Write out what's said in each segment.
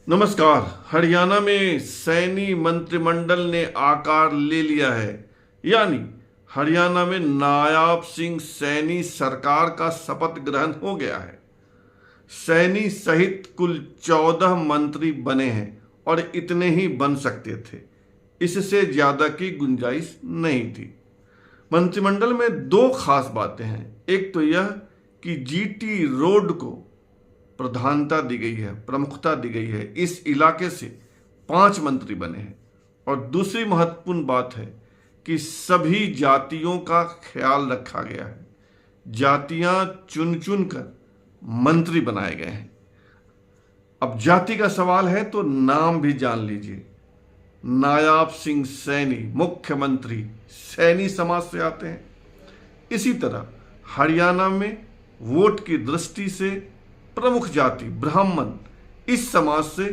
नमस्कार। हरियाणा में सैनी मंत्रिमंडल ने आकार ले लिया है, यानी हरियाणा में नायाब सिंह सैनी सरकार का शपथ ग्रहण हो गया है। सैनी सहित कुल 14 मंत्री बने हैं और इतने ही बन सकते थे, इससे ज्यादा की गुंजाइश नहीं थी। मंत्रिमंडल में दो खास बातें हैं। एक तो यह कि जीटी रोड को प्रधानता दी गई है, प्रमुखता दी गई है। इस इलाके से 5 मंत्री बने हैं। और दूसरी महत्वपूर्ण बात है कि सभी जातियों का ख्याल रखा गया है। जातियां चुन चुन कर मंत्री बनाए गए हैं। अब जाति का सवाल है तो नाम भी जान लीजिए। नायाब सिंह सैनी मुख्यमंत्री सैनी समाज से आते हैं। इसी तरह हरियाणा में वोट की दृष्टि से प्रमुख जाति ब्राह्मण, इस समाज से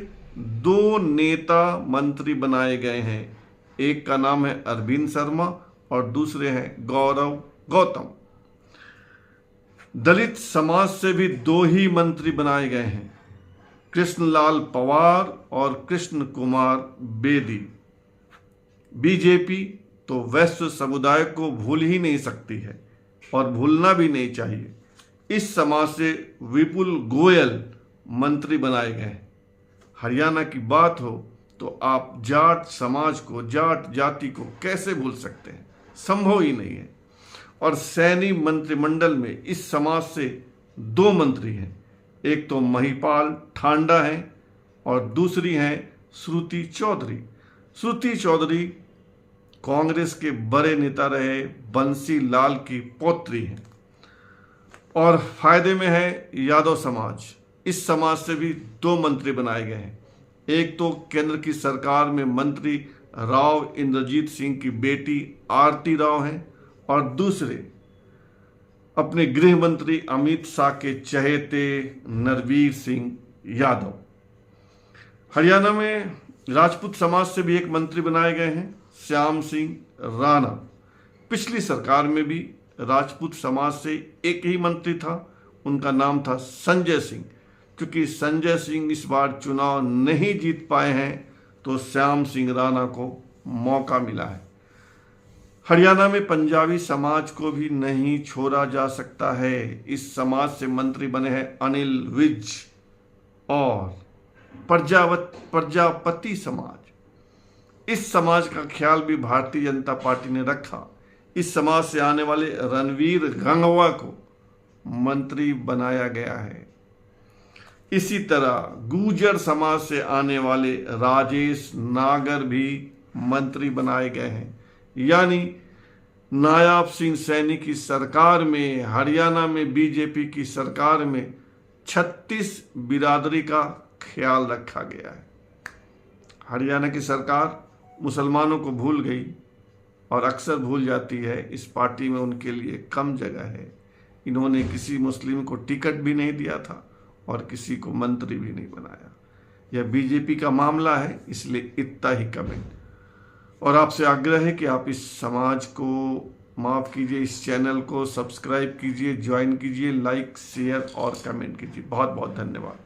2 नेता मंत्री बनाए गए हैं। एक का नाम है अरविंद शर्मा और दूसरे हैं गौरव गौतम। दलित समाज से भी 2 ही मंत्री बनाए गए हैं, कृष्णलाल पवार और कृष्ण कुमार बेदी। बीजेपी तो वैश्य समुदाय को भूल ही नहीं सकती है और भूलना भी नहीं चाहिए। इस समाज से विपुल गोयल मंत्री बनाए गए। हरियाणा की बात हो तो आप जाट समाज को, जाट जाति को कैसे भूल सकते हैं? संभव ही नहीं है। और सैनी मंत्रिमंडल में इस समाज से 2 मंत्री हैं। एक तो महिपाल ठांडा हैं और दूसरी हैं श्रुति चौधरी। श्रुति चौधरी कांग्रेस के बड़े नेता रहे बंसी लाल की पौत्री हैं और फायदे में है यादव समाज। इस समाज से भी 2 मंत्री बनाए गए हैं। एक तो केंद्र की सरकार में मंत्री राव इंद्रजीत सिंह की बेटी आरती राव हैं और दूसरे अपने गृह मंत्री अमित शाह के चहेते नरवीर सिंह यादव। हरियाणा में राजपूत समाज से भी एक मंत्री बनाए गए हैं, श्याम सिंह राणा। पिछली सरकार में भी राजपूत समाज से एक ही मंत्री था, उनका नाम था संजय सिंह। क्योंकि संजय सिंह इस बार चुनाव नहीं जीत पाए हैं तो श्याम सिंह राणा को मौका मिला है। हरियाणा में पंजाबी समाज को भी नहीं छोड़ा जा सकता है। इस समाज से मंत्री बने हैं अनिल विज और प्रजापति समाज। इस समाज का ख्याल भी भारतीय जनता पार्टी ने रखा। इस समाज से आने वाले रणवीर गंगवा को मंत्री बनाया गया है। इसी तरह गुर्जर समाज से आने वाले राजेश नागर भी मंत्री बनाए गए हैं। यानी नायाब सिंह सैनी की सरकार में, हरियाणा में बीजेपी की सरकार में 36 बिरादरी का ख्याल रखा गया है। हरियाणा की सरकार मुसलमानों को भूल गई और अक्सर भूल जाती है। इस पार्टी में उनके लिए कम जगह है। इन्होंने किसी मुस्लिम को टिकट भी नहीं दिया था और किसी को मंत्री भी नहीं बनाया। यह बीजेपी का मामला है, इसलिए इतना ही कमेंट। और आपसे आग्रह है कि आप इस समाज को माफ़ कीजिए, इस चैनल को सब्सक्राइब कीजिए, ज्वाइन कीजिए, लाइक शेयर और कमेंट कीजिए। बहुत बहुत धन्यवाद।